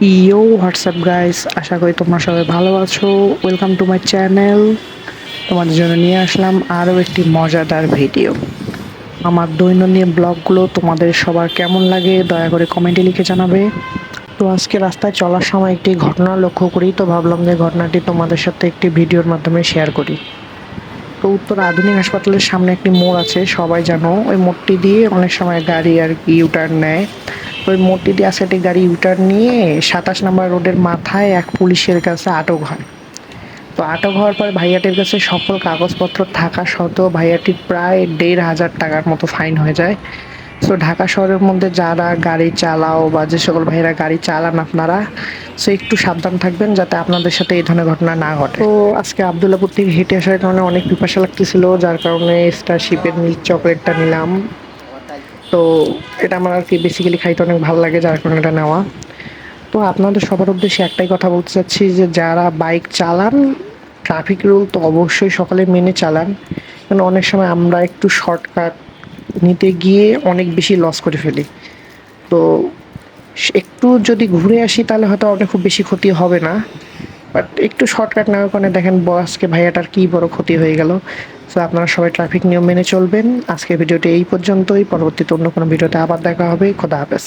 WhatsApp guys, আশা করি তোমরা সবাই ভালো আছো। Welcome to my channel. তোমাদের জন্য নিয়ে আসলাম আরও একটি মজাদার ভিডিও। আমার দৈনন্দিন ব্লগগুলো তোমাদের সবার কেমন লাগে দয়া করে কমেন্টে লিখে জানাবে। তো আজকে রাস্তায় চলার সময় একটি ঘটনা লক্ষ্য করি, তো ভাবলাম যে ঘটনাটি তোমাদের সাথে একটি ভিডিওর মাধ্যমে শেয়ার করি। তো উত্তর আধুনিক হাসপাতালের সামনে একটি মোড় আছে, সবাই জানো। ওই মোড়টি দিয়ে অনেক সময় গাড়ি আর কি ইউটার্ন নেয়। ওই মোড়টি দিয়ে আসলে একটি গাড়ি ইউটার্ন নিয়ে 27 নম্বর রোডের মাথায় এক পুলিশের কাছে আটক হয়। তো আটক হওয়ার পর ভাইয়াটির কাছে সকল কাগজপত্র থাকা সত্ত্বেও ভাইয়াটির প্রায় 1,500 টাকার মতো ফাইন হয়ে যায়। তো ঢাকা শহরের মধ্যে যারা গাড়ি চালাও বা যে সকল ভাইয়েরা গাড়ি চালান আপনারা, সো একটু সাবধান থাকবেন যাতে আপনাদের সাথে এই ধরনের ঘটনা না ঘটে। তো আজকে আবদুল্লাপুর থেকে হেঁটে আসার কারণে অনেক পিপাসা লাগতেছিল, যার কারণে স্টারশিপের মিল্ক চকলেটটা নিলাম। তো এটা আমার আর কি বেসিক্যালি খাইতে অনেক ভালো লাগে, যার কারণে এটা নেওয়া। তো আপনাদের সবার উদ্দেশ্যে একটাই কথা বলতে চাচ্ছি যে যারা বাইক চালান, ট্রাফিক রুল তো অবশ্যই সকলে মেনে চালান, কারণ অনেক সময় আমরা একটু শর্টকাট নিতে গিয়ে অনেক বেশি লস করে ফেলি। তো একটু যদি ঘুরে আসি তাহলে হয়তো অনেক খুব বেশি ক্ষতি হবে না, বাট একটু শর্টকাট নেওয়ার কারণে দেখেন বসকে ভাইয়াটার কী বড় ক্ষতি হয়ে গেল। সো আপনারা সবাই ট্রাফিক নিয়ম মেনে চলবেন। আজকের ভিডিওটি এই পর্যন্তই, পরবর্তীতে অন্য কোনো ভিডিওতে আবার দেখা হবে। খোদা হাফেজ।